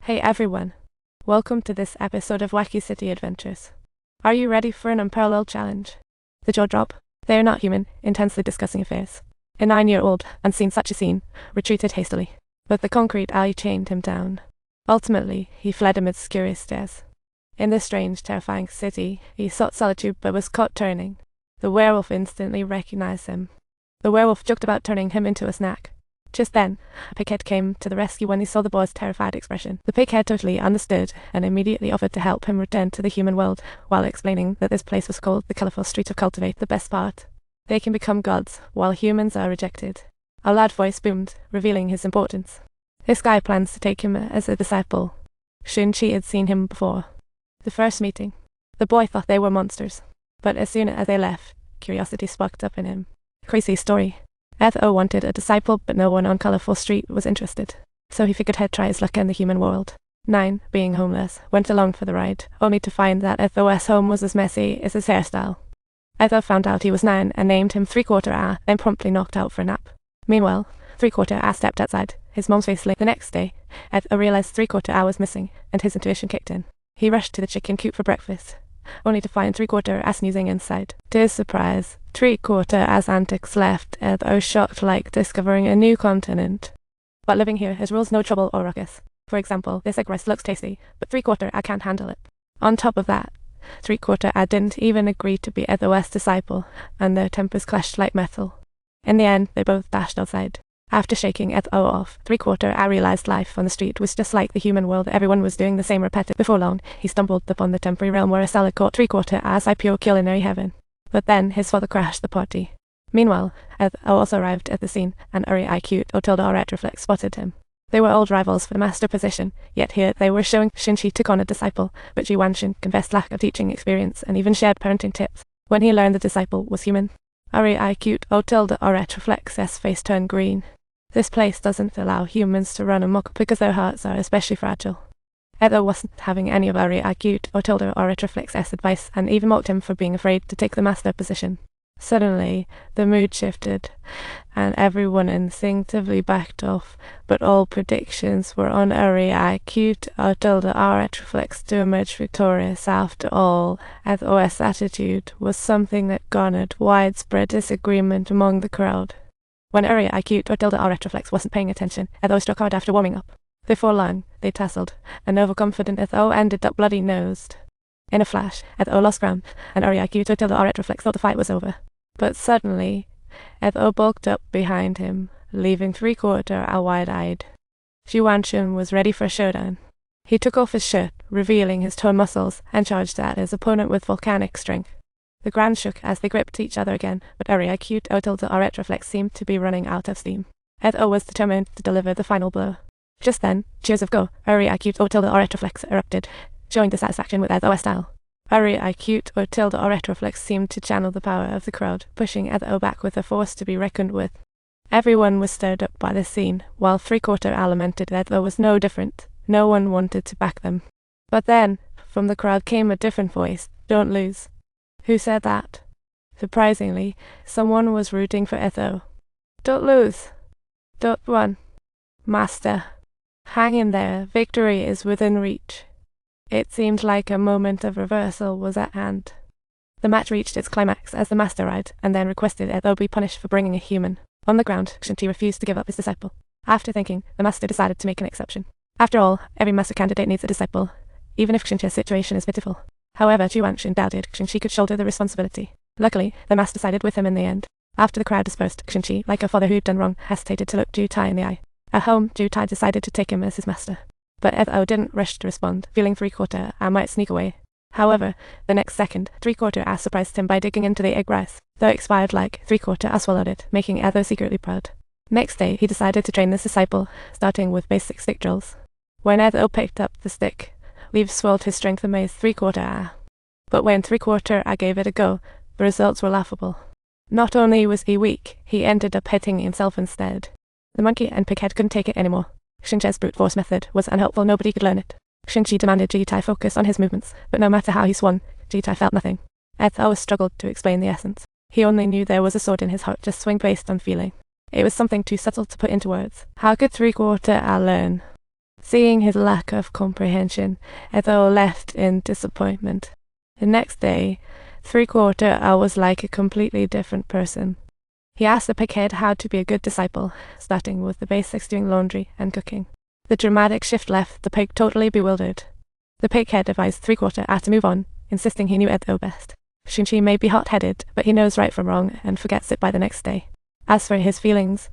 Hey everyone, welcome to this episode of Wacky City Adventures. Are you ready for an unparalleled challenge? The jaw drop? They are not human, intensely discussing affairs. A 9-year-old, unseen such a scene, retreated hastily, but the concrete alley chained him down. Ultimately, he fled amidst curious stares. In this strange, terrifying city, he sought solitude but was caught turning. The werewolf instantly recognized him. The werewolf joked about turning him into a snack. Just then, a pighead came to the rescue when he saw the boy's terrified expression. The pighead totally understood and immediately offered to help him return to the human world, while explaining that this place was called the colorful street of Cultivation. The best part: they can become gods, while humans are rejected. A loud voice boomed, revealing his importance. This guy plans to take him as a disciple. Shun-Chi had seen him before. The first meeting. The boy thought they were monsters, but as soon as they left, curiosity sparked up in him. Crazy story. Eth-Oh wanted a disciple, but no one on Colorful Street was interested, so he figured he'd try his luck in the human world. 9, being homeless, went along for the ride, only to find that Eth-Oh's home was as messy as his hairstyle. Eth-Oh found out he was 9 and named him 3/4 then promptly knocked out for a nap. Meanwhile, 3/4 stepped outside, his mom's face lit. The next day, Eth-Oh realized 3/4 was missing, and his intuition kicked in. He rushed to the chicken coop for breakfast, only to find 3/4 snoozing inside. To his surprise, 3/4 antics left Eth-Oh shocked like discovering a new continent. But living here has rules no trouble or ruckus. For example, this egg rice looks tasty, but 3/4 can't handle it. On top of that, 3/4 didn't even agree to be Eth-Oh's disciple, and their tempers clashed like metal. In the end, they both dashed outside. After shaking Eth-Oh off, 3/4 realized life on the street was just like the human world. Everyone was doing the same repetitive. Before long, he stumbled upon the temporary realm where a cellar caught 3/4 pure culinary heaven. But then his father crashed the party. Meanwhile, Eth-Oh also arrived at the scene, and Uri-I-Cute Otilda Retroflex spotted him. They were old rivals for the master position, yet here they were showing Shun-Chi took on a disciple, but Jiutai confessed lack of teaching experience and even shared parenting tips. When he learned the disciple was human, Uri-I-Cute Otilda Retroflex's face turned green. This place doesn't allow humans to run amok because their hearts are especially fragile. Eth-Oh wasn't having any of Uri-I-Cute Otilda Retroflex's advice and even mocked him for being afraid to take the master position. Suddenly, the mood shifted, and everyone instinctively backed off, but all predictions were on Uri-I-Cute Otilda Retroflex to emerge victorious. After all, Eth-Oh's attitude was something that garnered widespread disagreement among the crowd. When Uri-I-Cute Otilda Retroflex wasn't paying attention, Eth-Oh struck hard after warming up. Before long, they tussled, and overconfident Eth-Oh ended up bloody-nosed. In a flash, Eth-Oh lost ground, and Uri-I-Cute Otilda Retroflex thought the fight was over. But suddenly, Eth-Oh bulked up behind him, leaving 3/4 wide-eyed. Jiutai was ready for a showdown. He took off his shirt, revealing his toned muscles, and charged at his opponent with volcanic strength. The ground shook as they gripped each other again, but Uri-I-Cute Otilda Retroflex seemed to be running out of steam. Eth-Oh was determined to deliver the final blow. Just then, cheers of go, Uri-I-Cute Otilda Retroflex erupted, showing dissatisfaction with Eth-Oh's style. Uri-I-Cute Otilda Retroflex seemed to channel the power of the crowd, pushing Eth-Oh back with a force to be reckoned with. Everyone was stirred up by this scene, while 3/4 lamented that Eth-Oh was no different. No one wanted to back them. But then, from the crowd came a different voice. Don't lose. Who said that? Surprisingly, someone was rooting for Eth-Oh. Don't lose. Don't run. Master. Hang in there. Victory is within reach. It seemed like a moment of reversal was at hand. The match reached its climax as the master arrived, and then requested Eth-Oh be punished for bringing a human. On the ground, Shun-Chi refused to give up his disciple. After thinking, the master decided to make an exception. After all, every master candidate needs a disciple, even if Shun-Chi's situation is pitiful. However, Jiutai doubted Shun-Chi could shoulder the responsibility. Luckily, the master sided with him in the end. After the crowd dispersed, Shun-Chi, like a father who'd done wrong, hesitated to look Jiutai in the eye. At home, Jiutai decided to take him as his master. But Eth-Oh didn't rush to respond, feeling 3/4 might sneak away. However, the next second, 3/4 surprised him by digging into the egg rice. Though expired like, 3/4 swallowed it, making Eth-Oh secretly proud. Next day, he decided to train this disciple, starting with basic stick drills. When Eth-Oh picked up the stick, leaves swelled his strength amazed 3/4. But when 3/4 gave it a go, the results were laughable. Not only was he weak, he ended up hitting himself instead. The monkey and pighead couldn't take it anymore. Shun-Chi's brute force method was unhelpful, nobody could learn it. Shun-Chi demanded Jiutai focus on his movements, but no matter how he swung, Jiutai felt nothing. Eth-Oh struggled to explain the essence. He only knew there was a sword in his heart, just swing based on feeling. It was something too subtle to put into words. How could 3/4 learn? Seeing his lack of comprehension, Ethel left in disappointment. The next day, 3/4 was like a completely different person. He asked the pighead how to be a good disciple, starting with the basics, doing laundry and cooking. The dramatic shift left the pig totally bewildered. The pighead advised 3/4 to move on, insisting he knew Ethel best. She may be hot-headed, but he knows right from wrong and forgets it by the next day. As for his feelings,